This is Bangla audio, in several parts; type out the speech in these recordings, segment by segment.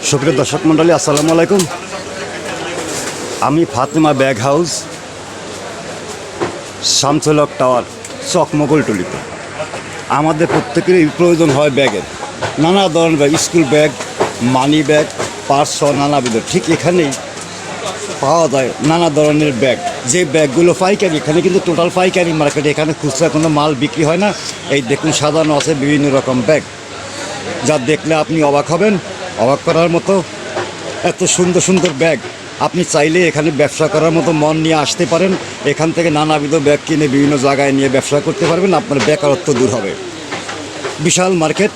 সুপ্রিয় দর্শক মণ্ডলী, আসসালামু আলাইকুম। আমি Fatema bag house, Shamsul Haque tower, চকমগলটুলিতে। আমাদের প্রত্যেকেরই প্রয়োজন হয় ব্যাগের, নানা ধরনের bag, school bag, money bag, purse সহ নানাবিধ। ঠিক এখানেই পাওয়া যায় নানা ধরনের ব্যাগ, যে ব্যাগগুলো পাইকারি। এখানে কিন্তু টোটাল পাইকারি মার্কেট, এখানে খুচরা কোনো মাল বিক্রি হয় না। এই দেখুন সাজানো আছে বিভিন্ন রকম ব্যাগ, যা দেখলে আপনি অবাক হবেন। অবাক করার মতো এত সুন্দর সুন্দর ব্যাগ। আপনি চাইলে এখানে ব্যবসা করার মতো মন নিয়ে আসতে পারেন। এখান থেকে নানাবিধ ব্যাগ কিনে বিভিন্ন জায়গায় নিয়ে ব্যবসা করতে পারবেন, আপনার বেকারত্ব দূর হবে। বিশাল মার্কেট,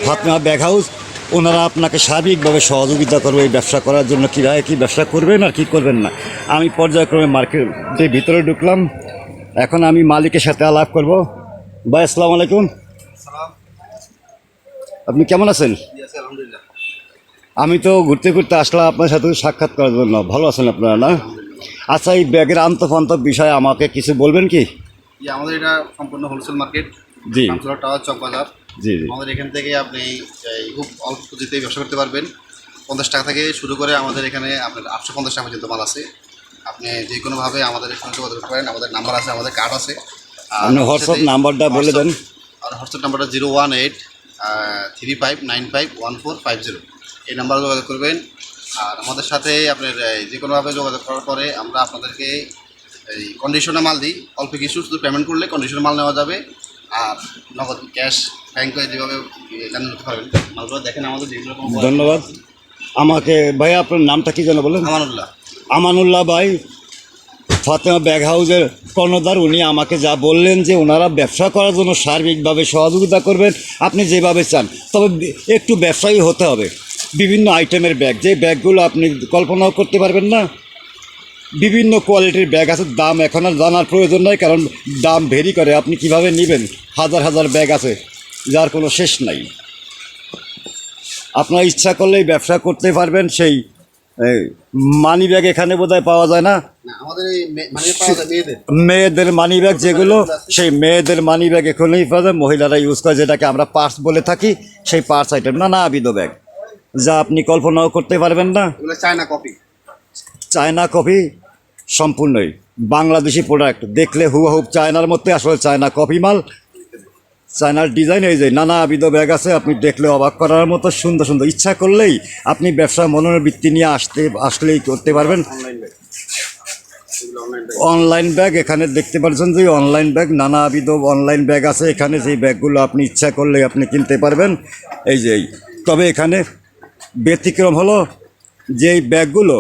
ফাতেমা ব্যাগ হাউস। ওনারা আপনাকে সার্বিকভাবে সহযোগিতা করবে এই ব্যবসা করার জন্য, কীভাবে কী ব্যবসা করবেন আর কী করবেন না। আমি পর্যায়ক্রমে মার্কেটের ভিতরে ঢুকলাম। এখন আমি মালিকের সাথে আলাপ করব। ভাই, আসসালামু আলাইকুম। আপনি কেমন আছেন? আমি তো ঘুরতে ঘুরতে আসলাম আপনার সাথে সাক্ষাৎ করার জন্য। ভালো আছেন আপনারা না? আচ্ছা, এই ব্যাগের আন্তঃপান্ত বিষয়ে আমাকে কিছু বলবেন কি? আমাদের এটা সম্পূর্ণ হোলসেল মার্কেট। জি, শামসুল টাওয়ার, চক বাজার। জি জি। আমাদের এখান থেকে আপনি খুব অল্প পুঁজিতেই ব্যবসা করতে পারবেন। 50 টাকা থেকে শুরু করে আমাদের এখানে আপনার 850 টাকা পর্যন্ত মাল আছে। আপনি যে কোনোভাবে আমাদের এখানে যোগাযোগ করেন। আমাদের নাম্বার আছে, আমাদের কার্ড আছে। আপনি হোয়াটসঅ্যাপ নাম্বারটা বলে দেন। আর হোয়াটসঅ্যাপ নাম্বারটা 01835951450। এই নাম্বারে যোগাযোগ করবেন। আর আমাদের সাথে আপনার যে কোনোভাবে যোগাযোগ করার পরে আমরা আপনাদেরকে এই কন্ডিশনে মাল দিই। অল্প কিছু শুধু পেমেন্ট করলে কন্ডিশনে মাল নেওয়া যাবে। আর নগদ ক্যাশ ব্যাংকে যেভাবে লেনদেন করতে পারবেন। মালগুলো দেখেন আমাদের যেগুলো। ধন্যবাদ। আমাকে ভাই, আপনার নামটা কী যেন বলেন? আমানুল্লাহ। আমানুল্লাহ ভাই, ফাতেমা ব্যাগ হাউসের কর্ণধার। উনি আমাকে যা বললেন যে ওনারা ব্যবসা করার জন্য সার্বিকভাবে সহযোগিতা করবেন, আপনি যেভাবে চান। তবে একটু ব্যবসায়ী হতে হবে। বিভিন্ন আইটেমের ব্যাগ, যে ব্যাগগুলো আপনি কল্পনাও করতে পারবেন না। বিভিন্ন কোয়ালিটির ব্যাগ আছে, দাম এখন আর জানার প্রয়োজন নাই, কারণ দাম ভেরি করে। আপনি কিভাবে নেবেন, হাজার হাজার ব্যাগ আছে যার কোনো শেষ নাই। আপনার ইচ্ছা করলেই ব্যবসা করতে পারবেন। সেই মানি ব্যাগ এখানে বোধহয় পাওয়া যায় না। আমাদের এই পাওয়া যায় মেয়েদের মানি ব্যাগ যেগুলো, সেই মেয়েদের মানি ব্যাগ এখানেই পাওয়া যায়। মহিলারা ইউজ করে, যেটাকে আমরা পার্স বলে থাকি। সেই পার্স আইটেম নানাবিধ ব্যাগ, যা আপনি কল্পনাও করতে পারবেন না। China copy. চায়না কপি সম্পূর্ণই বাংলাদেশি প্রোডাক্ট। দেখলে হুবহুব চায়নার মধ্যে, আসলে চায়না কপি মাল, চায়নার ডিজাইন। এই যে নানাবিধ ব্যাগ আছে, আপনি দেখলে অবাক করার মতো সুন্দর সুন্দর। ইচ্ছা করলেই আপনি ব্যবসা মনোবৃত্তি নিয়ে আসলেই করতে পারবেন। অনলাইন ব্যাগ এখানে দেখতে পাচ্ছেন যে অনলাইন ব্যাগ, নানাবিধ অনলাইন ব্যাগ আছে এখানে। সেই ব্যাগগুলো আপনি ইচ্ছা করলেই আপনি কিনতে পারবেন। এই যে তবে এখানে ব্যতিক্রম হলো যে এই ব্যাগগুলো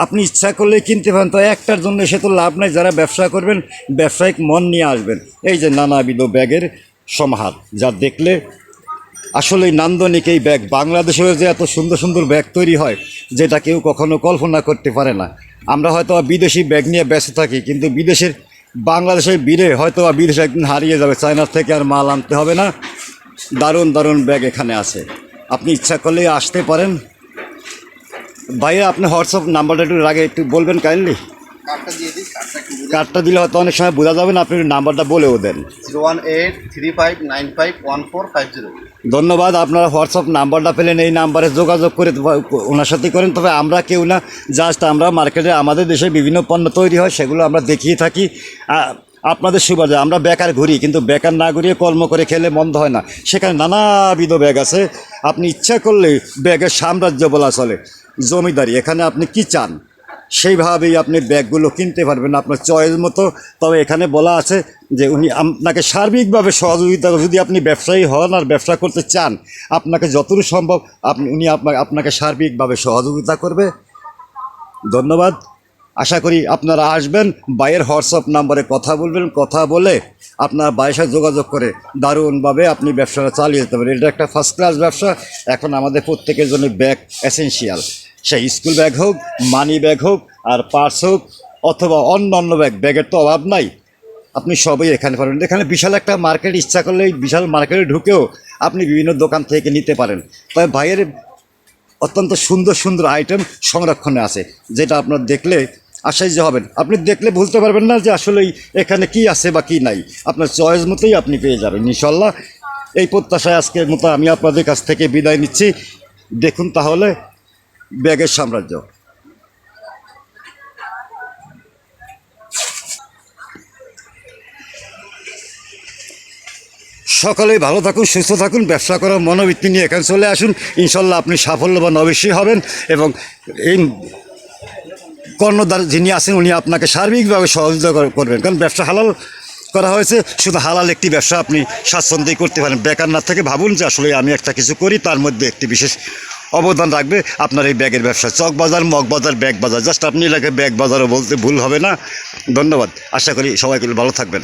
আপনি ইচ্ছা করলেই কিনতে পারেন। তো একটার জন্য সে তো লাভ নাই। যারা ব্যবসা করবেন, ব্যবসায়িক মন নিয়ে আসবেন। এই যে নানাবিধ ব্যাগের সমাহার, যা দেখলে আসলেই নান্দনিক। এই ব্যাগ বাংলাদেশেও যে এত সুন্দর সুন্দর ব্যাগ তৈরি হয়, যেটা কেউ কখনো কল্পনা করতে পারে না। আমরা হয়তো বিদেশি ব্যাগ নিয়ে ব্যস্ত থাকি, কিন্তু বিদেশের বাংলাদেশের বীরে হয়তো বিদেশে একদিন হারিয়ে যাবে। চায়নার থেকে আর মাল আনতে হবে না। দারুণ দারুণ ব্যাগ এখানে আছে, আপনি ইচ্ছা করলেই আসতে পারেন। ভাইয়া, আপনি হোয়াটসঅ্যাপ নাম্বারটা একটু বলবেন কাইন্ডলি? কার্ডটা দিলে হয়তো অনেক সময় বোঝা যাবে না, আপনি নাম্বারটা বলেও দেন। 01835951450। ধন্যবাদ। আপনারা হোয়াটসঅ্যাপ নাম্বারটা পেলেন, এই নাম্বারে যোগাযোগ করে ওনার সাথে করেন। তবে আমরা কেউ না, জাস্ট আমরা মার্কেটে আমাদের দেশে বিভিন্ন পণ্য তৈরি হয়, সেগুলো আমরা দেখিয়ে থাকি আপনাদের সুবিধা। আমরা বেকার ঘুরি, কিন্তু বেকার না ঘুরিয়ে কর্ম করে খেলে মন্দ হয় না। সেখানে নানাবিধ ব্যাগ আছে, আপনি ইচ্ছা করলে ব্যাগের সাম্রাজ্য বলা চলে, জমিদারি। এখানে আপনি কি চান সেইভাবেই আপনি ব্যাগগুলো কিনতে পারবেন আপনার চয়েস মতো। তবে এখানে বলা আছে যে উনি আপনাকে সার্বিকভাবে সহযোগিতা, যদি আপনি ব্যবসায়ী হন আর ব্যবসা করতে চান, আপনাকে যতটুকু সম্ভব উনি আপনাকে সার্বিকভাবে সহযোগিতা করবে। ধন্যবাদ। আশা করি আপনারা আসবেন, বাইয়ের হোয়াটসঅ্যাপ নাম্বারে কথা বলবেন। কথা বলে আপনার বাইয়ের সাথে যোগাযোগ করে দারুণভাবে আপনি ব্যবসাটা চালিয়ে যেতে পারেন। এটা একটা ফার্স্ট ক্লাস ব্যবসা। এখন আমাদের প্রত্যেকের জন্য ব্যাগ এসেনশিয়াল। সেই স্কুল ব্যাগ হোক, মানি ব্যাগ হোক, আর পার্স হোক, অথবা অন্য অন্য ব্যাগের তো অভাব নাই। আপনি সবই এখানে পাবেন। এখানে বিশাল একটা মার্কেট, ইচ্ছা করলে বিশাল মার্কেটে ঢুকেও আপনি বিভিন্ন দোকান থেকে নিতে পারেন। তবে ভাইয়ের অত্যন্ত সুন্দর সুন্দর আইটেম সংরক্ষণে আছে, যেটা আপনার দেখলে আশ্চর্য হবেন। আপনি দেখলে বুঝতে পারবেন না যে আসলেই এখানে কি আছে বা কি নাই। আপনার চয়েস মতোই আপনি পেয়ে যাবেন ইনশাল্লাহ। এই প্রত্যাশায় আজকের মতো আমি আপনাদের কাছ থেকে বিদায় নিচ্ছি। দেখুন তাহলে ব্যাগের সাম্রাজ্য। সকলেই ভালো থাকুন, সুস্থ থাকুন, ব্যবসা করার মনোবৃত্তি নিয়ে এখানে চলে আসুন। ইনশাল্লাহ আপনি সাফল্যবান অবশ্যই হবেন এবং এই কর্ণধার যিনি আছেন উনি আপনাকে সার্বিকভাবে সহযোগিতা করবেন, কারণ ব্যবসা হালাল করা হয়েছে, শুধু হালাল একটি ব্যবসা আপনি স্বাচ্ছন্দ্যেই করতে পারেন। বেকার না থেকে ভাবুন যে আসলে আমি একটা কিছু করি, তার মধ্যে একটি বিশেষ অবদান রাখবে আপনার এই ব্যাগের ব্যবসা। চক বাজার, মগ বাজার, ব্যাগ বাজার, জাস্ট আপনি এলাকায় ব্যাগ বাজারও বলতে ভুল হবে না। ধন্যবাদ, আশা করি সবাই ভালো থাকবেন।